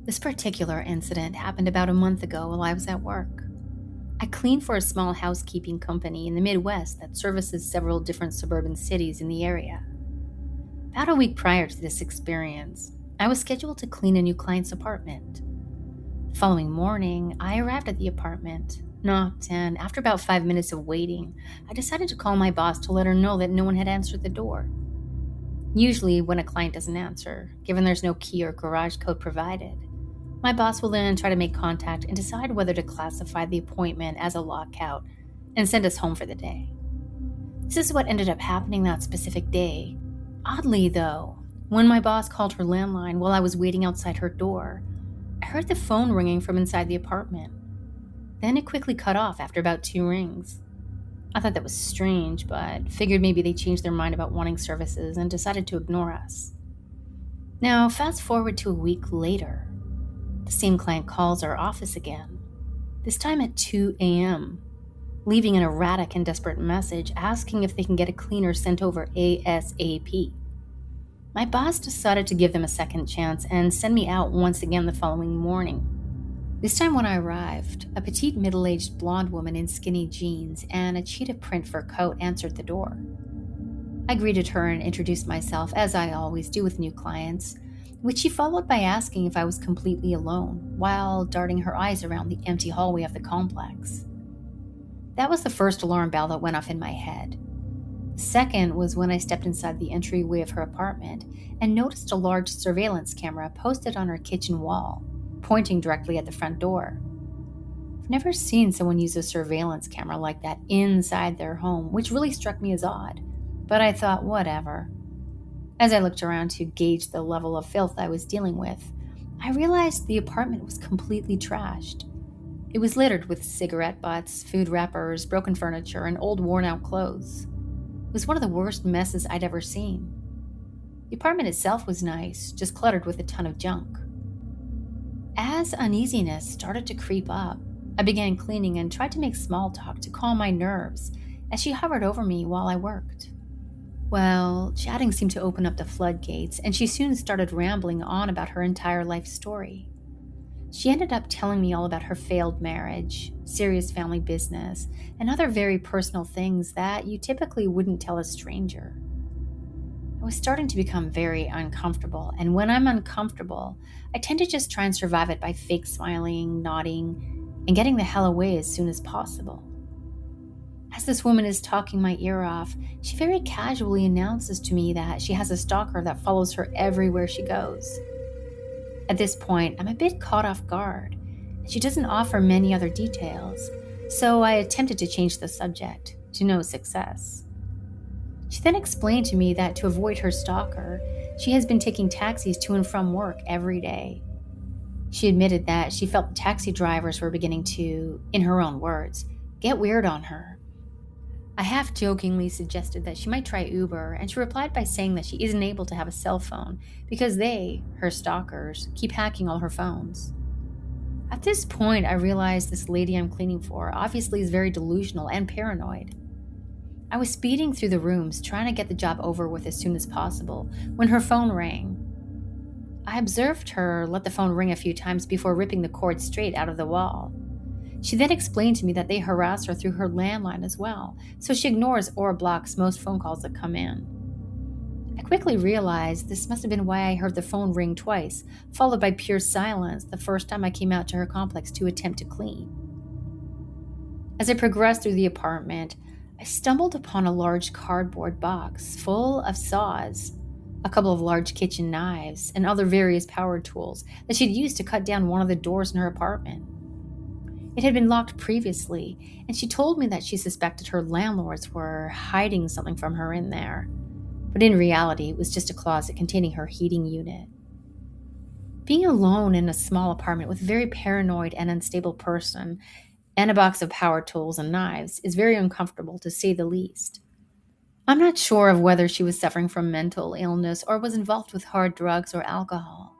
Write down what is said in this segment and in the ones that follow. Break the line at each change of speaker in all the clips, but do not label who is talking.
This particular incident happened about a month ago while I was at work. I cleaned for a small housekeeping company in the Midwest that services several different suburban cities in the area. About a week prior to this experience, I was scheduled to clean a new client's apartment. The following morning, I arrived at the apartment, knocked, and after about 5 minutes of waiting, I decided to call my boss to let her know that no one had answered the door. Usually, when a client doesn't answer, given there's no key or garage code provided, my boss will then try to make contact and decide whether to classify the appointment as a lockout and send us home for the day. This is what ended up happening that specific day. Oddly, though, when my boss called her landline while I was waiting outside her door, I heard the phone ringing from inside the apartment. Then it quickly cut off after about 2 rings. I thought that was strange, but figured maybe they changed their mind about wanting services and decided to ignore us. Now, fast forward to a week later. The same client calls our office again, this time at 2 a.m., leaving an erratic and desperate message asking if they can get a cleaner sent over ASAP. My boss decided to give them a second chance and send me out once again the following morning. This time when I arrived, a petite middle-aged blonde woman in skinny jeans and a cheetah print fur coat answered the door. I greeted her and introduced myself as I always do with new clients, which she followed by asking if I was completely alone, while darting her eyes around the empty hallway of the complex. That was the first alarm bell that went off in my head. The second was when I stepped inside the entryway of her apartment and noticed a large surveillance camera posted on her kitchen wall, pointing directly at the front door. I've never seen someone use a surveillance camera like that inside their home, which really struck me as odd, but I thought, whatever. As I looked around to gauge the level of filth I was dealing with, I realized the apartment was completely trashed. It was littered with cigarette butts, food wrappers, broken furniture, and old worn-out clothes. It was one of the worst messes I'd ever seen. The apartment itself was nice, just cluttered with a ton of junk. As uneasiness started to creep up, I began cleaning and tried to make small talk to calm my nerves as she hovered over me while I worked. Well, chatting seemed to open up the floodgates, and she soon started rambling on about her entire life story. She ended up telling me all about her failed marriage, serious family business, and other very personal things that you typically wouldn't tell a stranger. I was starting to become very uncomfortable, and when I'm uncomfortable, I tend to just try and survive it by fake smiling, nodding, and getting the hell away as soon as possible. As this woman is talking my ear off, she very casually announces to me that she has a stalker that follows her everywhere she goes. At this point, I'm a bit caught off guard, and she doesn't offer many other details, so I attempted to change the subject, to no success. She then explained to me that to avoid her stalker, she has been taking taxis to and from work every day. She admitted that she felt the taxi drivers were beginning to, in her own words, get weird on her. I half-jokingly suggested that she might try Uber, and she replied by saying that she isn't able to have a cell phone because they, her stalkers, keep hacking all her phones. At this point, I realized this lady I'm cleaning for obviously is very delusional and paranoid. I was speeding through the rooms, trying to get the job over with as soon as possible, when her phone rang. I observed her let the phone ring a few times before ripping the cord straight out of the wall. She then explained to me that they harass her through her landline as well, so she ignores or blocks most phone calls that come in. I quickly realized this must have been why I heard the phone ring twice, followed by pure silence the first time I came out to her complex to attempt to clean. As I progressed through the apartment, I stumbled upon a large cardboard box full of saws, a couple of large kitchen knives, and other various power tools that she'd used to cut down one of the doors in her apartment. It had been locked previously, and she told me that she suspected her landlords were hiding something from her in there. But in reality, it was just a closet containing her heating unit. Being alone in a small apartment with a very paranoid and unstable person and a box of power tools and knives is very uncomfortable, to say the least. I'm not sure of whether she was suffering from mental illness or was involved with hard drugs or alcohol,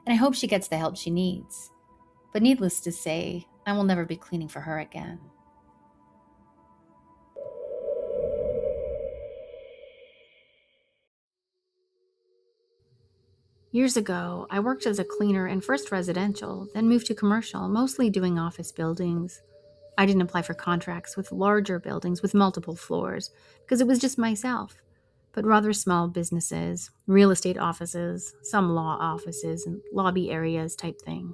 and I hope she gets the help she needs. But needless to say, I will never be cleaning for her again. Years ago, I worked as a cleaner in first residential, then moved to commercial, mostly doing office buildings. I didn't apply for contracts with larger buildings with multiple floors because it was just myself, but rather small businesses, real estate offices, some law offices, and lobby areas type thing.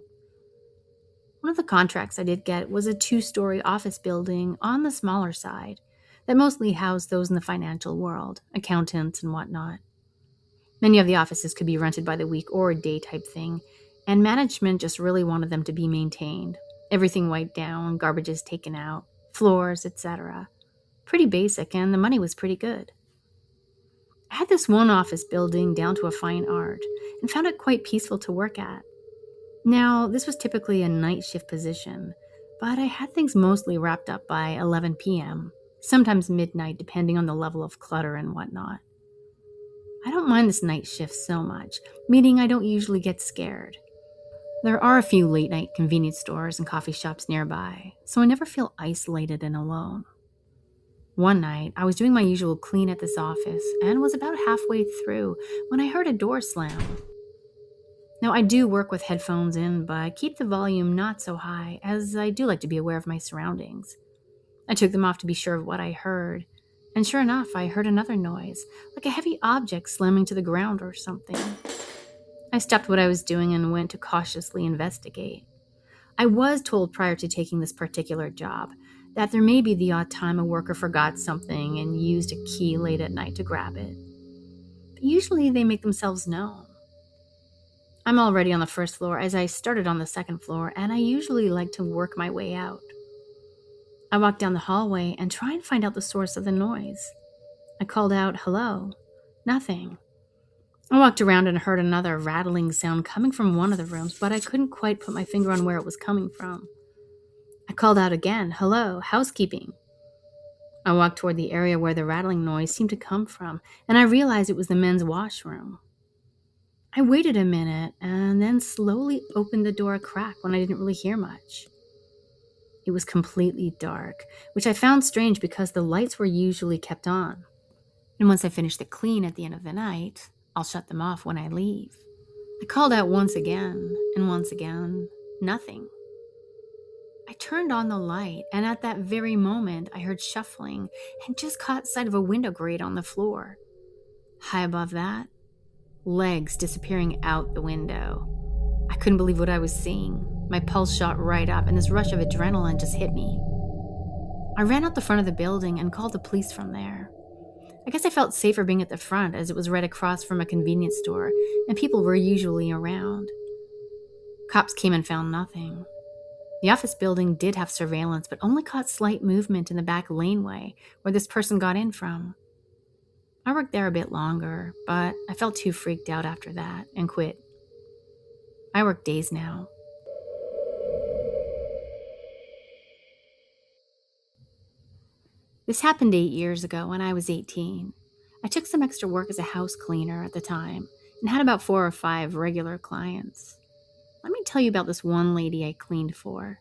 One of the contracts I did get was a 2-story office building on the smaller side that mostly housed those in the financial world, accountants and whatnot. Many of the offices could be rented by the week or a day type thing, and management just really wanted them to be maintained. Everything wiped down, garbages taken out, floors, etc. Pretty basic, and the money was pretty good. I had this one office building down to a fine art and found it quite peaceful to work at. Now, this was typically a night shift position, but I had things mostly wrapped up by 11 p.m., sometimes midnight, depending on the level of clutter and whatnot. I don't mind this night shift so much, meaning I don't usually get scared. There are a few late night convenience stores and coffee shops nearby, so I never feel isolated and alone. One night, I was doing my usual clean at this office and was about halfway through when I heard a door slam. Now, I do work with headphones in, but I keep the volume not so high, as I do like to be aware of my surroundings. I took them off to be sure of what I heard, and sure enough, I heard another noise, like a heavy object slamming to the ground or something. I stopped what I was doing and went to cautiously investigate. I was told prior to taking this particular job that there may be the odd time a worker forgot something and used a key late at night to grab it. But usually they make themselves known. I'm already on the first floor as I started on the second floor, and I usually like to work my way out. I walk down the hallway and try and find out the source of the noise. I called out, "Hello." Nothing. I walked around and heard another rattling sound coming from one of the rooms, but I couldn't quite put my finger on where it was coming from. I called out again, "Hello, housekeeping." I walked toward the area where the rattling noise seemed to come from, and I realized it was the men's washroom. I waited a minute and then slowly opened the door a crack when I didn't really hear much. It was completely dark, which I found strange because the lights were usually kept on. And once I finish the clean at the end of the night, I'll shut them off when I leave. I called out once again, and once again, nothing. I turned on the light, and at that very moment, I heard shuffling and just caught sight of a window grate on the floor. High above that, legs disappearing out the window. I couldn't believe what I was seeing. My pulse shot right up, and this rush of adrenaline just hit me. I ran out the front of the building and called the police from there. I guess I felt safer being at the front as it was right across from a convenience store, and people were usually around. Cops came and found nothing. The office building did have surveillance, but only caught slight movement in the back laneway where this person got in from. I worked there a bit longer, but I felt too freaked out after that and quit. I work days now. This happened 8 years ago when I was 18. I took some extra work as a house cleaner at the time and had about 4 or 5 regular clients. Let me tell you about this one lady I cleaned for.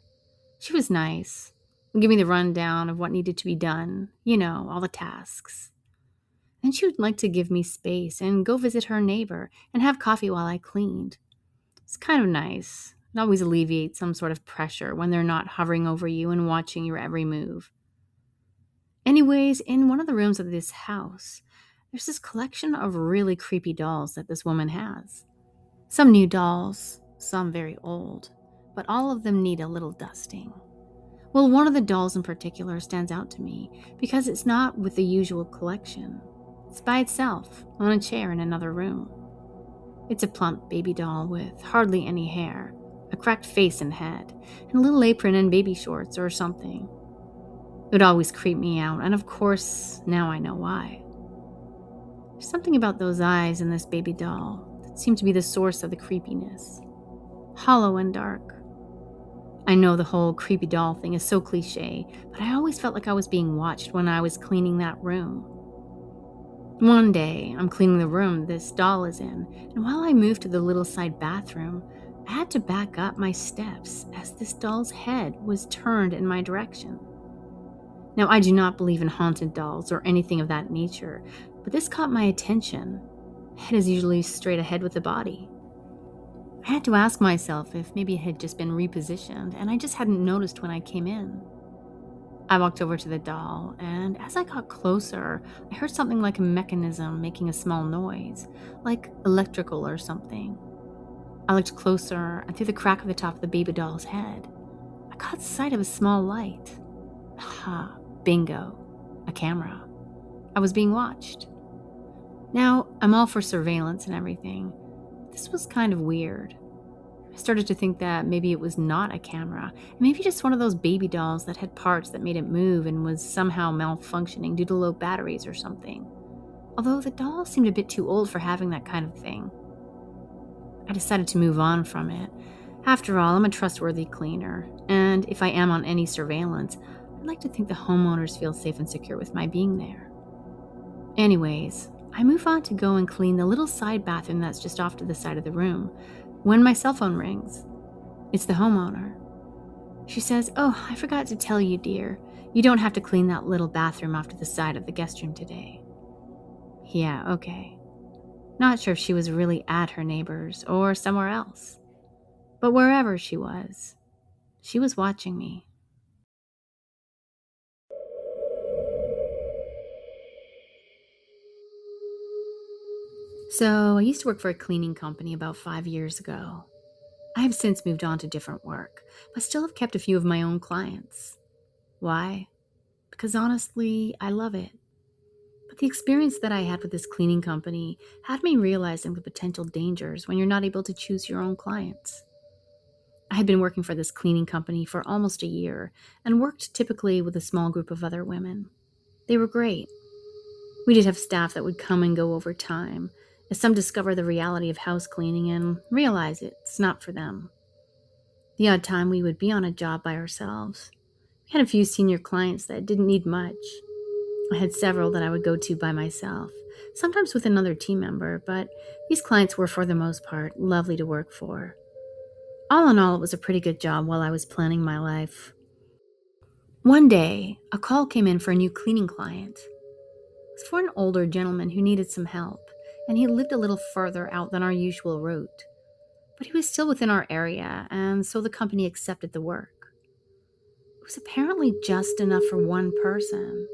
She was nice, would give me the rundown of what needed to be done, all the tasks. Then she would like to give me space and go visit her neighbor and have coffee while I cleaned. It's kind of nice. It always alleviates some sort of pressure when they're not hovering over you and watching your every move. Anyways, in one of the rooms of this house, there's this collection of really creepy dolls that this woman has. Some new dolls, some very old, but all of them need a little dusting. Well, one of the dolls in particular stands out to me because it's not with the usual collection. It's by itself, on a chair in another room. It's a plump baby doll with hardly any hair, a cracked face and head, and a little apron and baby shorts or something. It would always creep me out, and of course, now I know why. There's something about those eyes in this baby doll that seemed to be the source of the creepiness. Hollow and dark. I know the whole creepy doll thing is so cliche, but I always felt like I was being watched when I was cleaning that room. One day, I'm cleaning the room this doll is in, and while I moved to the little side bathroom, I had to back up my steps as this doll's head was turned in my direction. Now, I do not believe in haunted dolls or anything of that nature, but this caught my attention. Head is usually straight ahead with the body. I had to ask myself if maybe it had just been repositioned and I just hadn't noticed when I came in. I walked over to the doll, and as I got closer, I heard something like a mechanism making a small noise, like electrical or something. I looked closer, and through the crack of the top of the baby doll's head, I caught sight of a small light. Aha, bingo, a camera. I was being watched. Now, I'm all for surveillance and everything. This was kind of weird. I started to think that maybe it was not a camera, and maybe just one of those baby dolls that had parts that made it move and was somehow malfunctioning due to low batteries or something. Although the doll seemed a bit too old for having that kind of thing. I decided to move on from it. After all, I'm a trustworthy cleaner, and if I am on any surveillance, I'd like to think the homeowners feel safe and secure with my being there. Anyways, I move on to go and clean the little side bathroom that's just off to the side of the room when my cell phone rings. It's the homeowner. She says, "Oh, I forgot to tell you, dear. You don't have to clean that little bathroom off to the side of the guest room today." Yeah, okay. Not sure if she was really at her neighbor's or somewhere else. But wherever she was watching me. So I used to work for a cleaning company about 5 years ago. I have since moved on to different work, but still have kept a few of my own clients. Why? Because honestly, I love it. But the experience that I had with this cleaning company had me realizing the potential dangers when you're not able to choose your own clients. I had been working for this cleaning company for almost a year and worked typically with a small group of other women. They were great. We did have staff that would come and go over time, as some discover the reality of house cleaning and realize it's not for them. The odd time we would be on a job by ourselves. We had a few senior clients that didn't need much. I had several that I would go to by myself, sometimes with another team member, but these clients were for the most part lovely to work for. All in all, it was a pretty good job while I was planning my life. One day, a call came in for a new cleaning client. It was for an older gentleman who needed some help, and he lived a little further out than our usual route. But he was still within our area, and so the company accepted the work. It was apparently just enough for one person.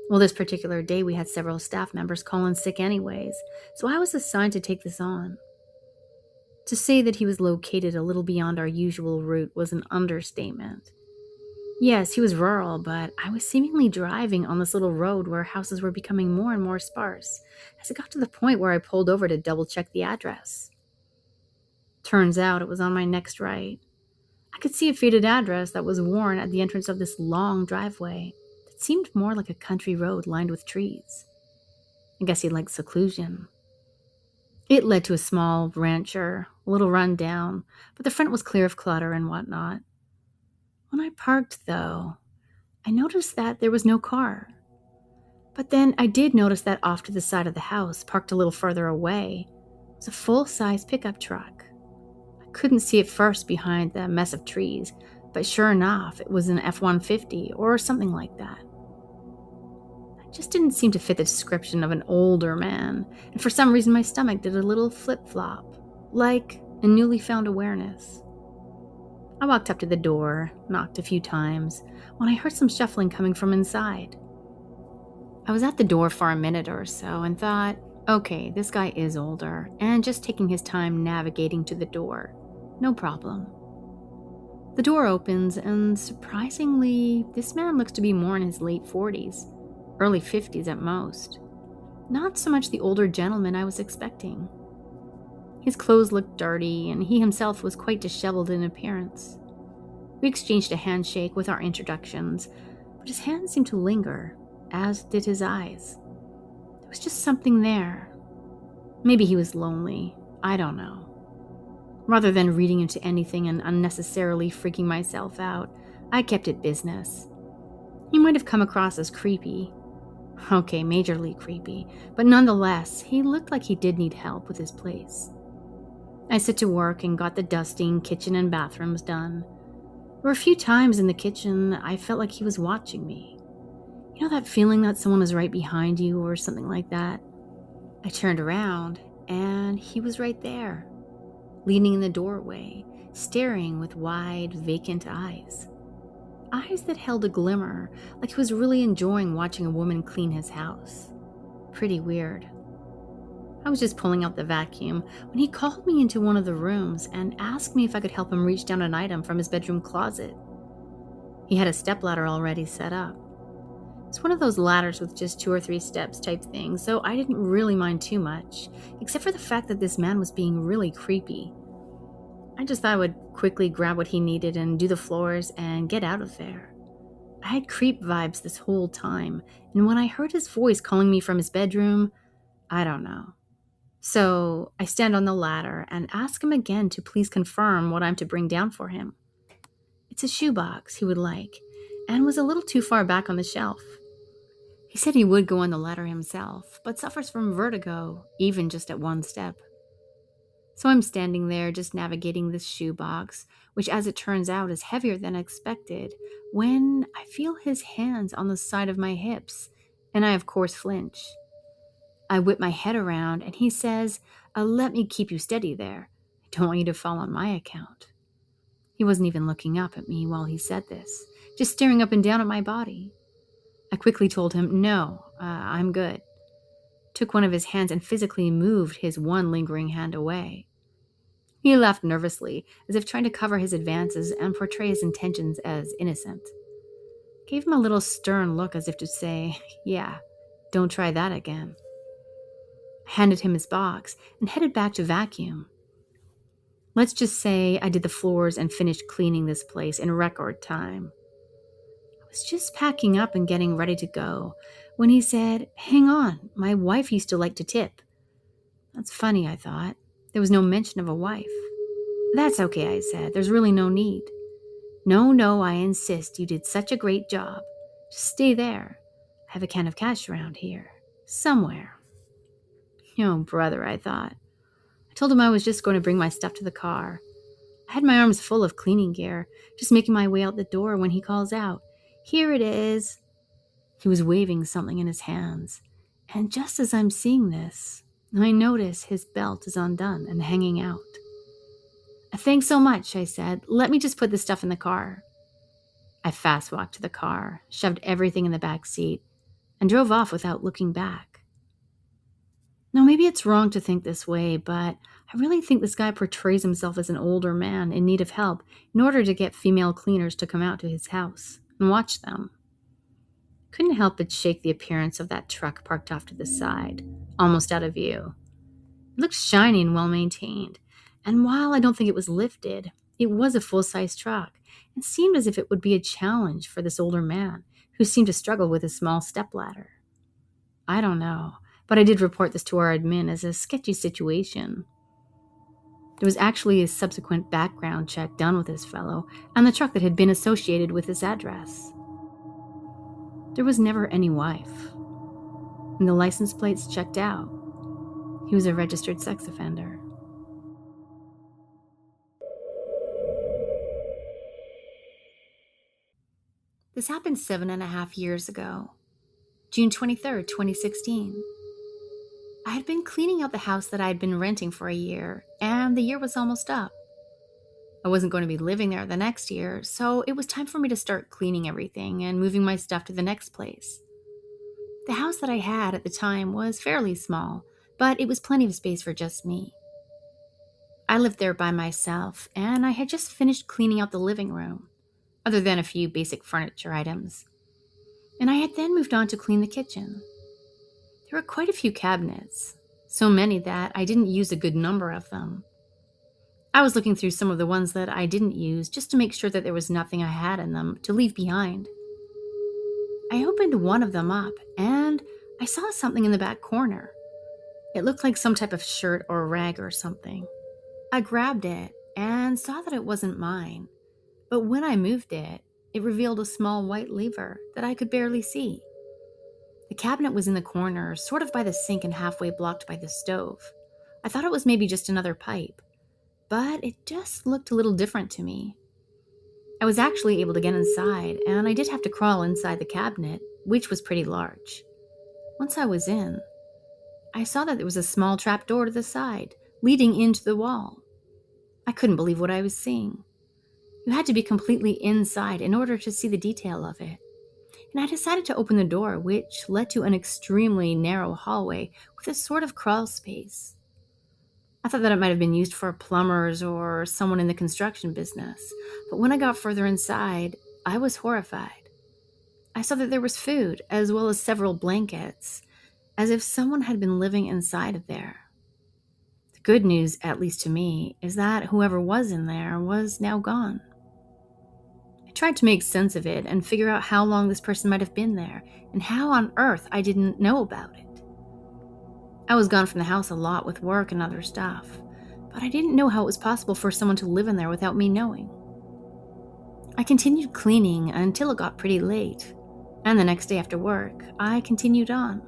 Well, this particular day we had several staff members call in sick anyways, so I was assigned to take this on. To say that he was located a little beyond our usual route was an understatement. Yes, he was rural, but I was seemingly driving on this little road where houses were becoming more and more sparse, as it got to the point where I pulled over to double-check the address. Turns out it was on my next right. I could see a faded address that was worn at the entrance of this long driveway that seemed more like a country road lined with trees. I guess he liked seclusion. It led to a small rancher, a little run down, but the front was clear of clutter and whatnot. When I parked, though, I noticed that there was no car. But then I did notice that off to the side of the house, parked a little further away, was a full-size pickup truck. I couldn't see it first behind the mess of trees, but sure enough, it was an F-150 or something like that. It just didn't seem to fit the description of an older man, and for some reason my stomach did a little flip-flop, like a newly found awareness. I walked up to the door, knocked a few times, when I heard some shuffling coming from inside. I was at the door for a minute or so and thought, okay, this guy is older, and just taking his time navigating to the door. No problem. The door opens, and surprisingly, this man looks to be more in his late 40s, early 50s at most. Not so much the older gentleman I was expecting. His clothes looked dirty, and he himself was quite disheveled in appearance. We exchanged a handshake with our introductions, but his hand seemed to linger, as did his eyes. There was just something there. Maybe he was lonely. I don't know. Rather than reading into anything and unnecessarily freaking myself out, I kept it business. He might have come across as creepy. Okay, majorly creepy, but nonetheless, he looked like he did need help with his place. I set to work and got the dusting, kitchen, and bathrooms done. There were a few times in the kitchen I felt like he was watching me. You know that feeling that someone is right behind you or something like that? I turned around, and he was right there, leaning in the doorway, staring with wide, vacant eyes. Eyes that held a glimmer, like he was really enjoying watching a woman clean his house. Pretty weird. I was just pulling out the vacuum when he called me into one of the rooms and asked me if I could help him reach down an item from his bedroom closet. He had a stepladder already set up. It's one of those ladders with just 2 or 3 steps type thing, so I didn't really mind too much, except for the fact that this man was being really creepy. I just thought I would quickly grab what he needed and do the floors and get out of there. I had creep vibes this whole time, and when I heard his voice calling me from his bedroom, I don't know. So I stand on the ladder and ask him again to please confirm what I'm to bring down for him. It's a shoebox he would like, and was a little too far back on the shelf. He said he would go on the ladder himself, but suffers from vertigo, even just at one step. So I'm standing there just navigating this shoebox, which as it turns out is heavier than expected, when I feel his hands on the side of my hips, and I of course flinch. I whip my head around and he says, let me keep you steady there. I don't want you to fall on my account. He wasn't even looking up at me while he said this, just staring up and down at my body. I quickly told him, no, I'm good. Took one of his hands and physically moved his one lingering hand away. He laughed nervously, as if trying to cover his advances and portray his intentions as innocent. Gave him a little stern look as if to say, yeah, don't try that again. Handed him his box and headed back to vacuum. Let's just say I did the floors and finished cleaning this place in record time. I was just packing up and getting ready to go when he said, hang on, my wife used to like to tip. That's funny, I thought. There was no mention of a wife. That's okay, I said. There's really no need. No, I insist. You did such a great job. Just stay there. I have a can of cash around here. Somewhere. Oh, brother, I thought. I told him I was just going to bring my stuff to the car. I had my arms full of cleaning gear, just making my way out the door when he calls out, here it is. He was waving something in his hands, and just as I'm seeing this, I notice his belt is undone and hanging out. Thanks so much, I said. Let me just put this stuff in the car. I fast walked to the car, shoved everything in the back seat, and drove off without looking back. Now, maybe it's wrong to think this way, but I really think this guy portrays himself as an older man in need of help in order to get female cleaners to come out to his house and watch them. Couldn't help but shake the appearance of that truck parked off to the side, almost out of view. It looked shiny and well-maintained, and while I don't think it was lifted, it was a full-size truck and seemed as if it would be a challenge for this older man who seemed to struggle with a small stepladder. I don't know, but I did report this to our admin as a sketchy situation. There was actually a subsequent background check done with this fellow and the truck that had been associated with this address. There was never any wife, and the license plates checked out. He was a registered sex offender. This happened 7.5 years ago, June 23rd, 2016. I had been cleaning out the house that I had been renting for a year, and the year was almost up. I wasn't going to be living there the next year, so it was time for me to start cleaning everything and moving my stuff to the next place. The house that I had at the time was fairly small, but it was plenty of space for just me. I lived there by myself, and I had just finished cleaning out the living room, other than a few basic furniture items. And I had then moved on to clean the kitchen. There were quite a few cabinets, so many that I didn't use a good number of them. I was looking through some of the ones that I didn't use just to make sure that there was nothing I had in them to leave behind. I opened one of them up, and I saw something in the back corner. It looked like some type of shirt or rag or something. I grabbed it and saw that it wasn't mine, but when I moved it, it revealed a small white lever that I could barely see. The cabinet was in the corner, sort of by the sink and halfway blocked by the stove. I thought it was maybe just another pipe, but it just looked a little different to me. I was actually able to get inside, and I did have to crawl inside the cabinet, which was pretty large. Once I was in, I saw that there was a small trapdoor to the side, leading into the wall. I couldn't believe what I was seeing. You had to be completely inside in order to see the detail of it. And I decided to open the door, which led to an extremely narrow hallway with a sort of crawl space. I thought that it might have been used for plumbers or someone in the construction business, but when I got further inside, I was horrified. I saw that there was food, as well as several blankets, as if someone had been living inside of there. The good news, at least to me, is that whoever was in there was now gone. I tried to make sense of it and figure out how long this person might have been there, and how on earth I didn't know about it. I was gone from the house a lot with work and other stuff, but I didn't know how it was possible for someone to live in there without me knowing. I continued cleaning until it got pretty late, and the next day after work, I continued on.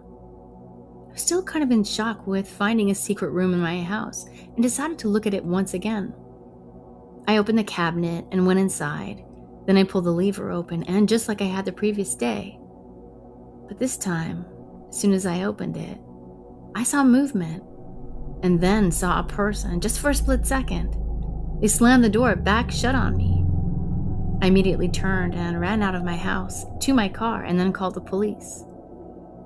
I was still kind of in shock with finding a secret room in my house and decided to look at it once again. I opened the cabinet and went inside, then I pulled the lever open, and just like I had the previous day. But this time, as soon as I opened it, I saw movement, and then saw a person just for a split second. They slammed the door back shut on me. I immediately turned and ran out of my house to my car and then called the police.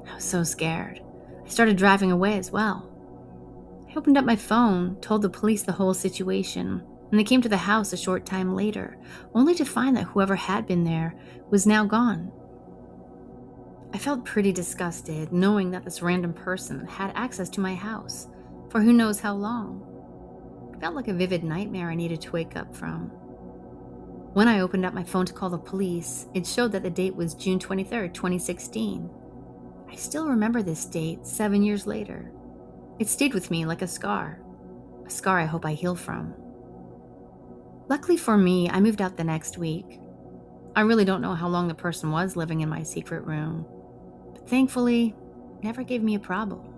I was so scared. I started driving away as well. I opened up my phone, told the police the whole situation, and they came to the house a short time later, only to find that whoever had been there was now gone. I felt pretty disgusted knowing that this random person had access to my house for who knows how long. It felt like a vivid nightmare I needed to wake up from. When I opened up my phone to call the police, it showed that the date was June 23rd, 2016. I still remember this date 7 years later. It stayed with me like a scar I hope I heal from. Luckily for me, I moved out the next week. I really don't know how long the person was living in my secret room, but thankfully, it never gave me a problem.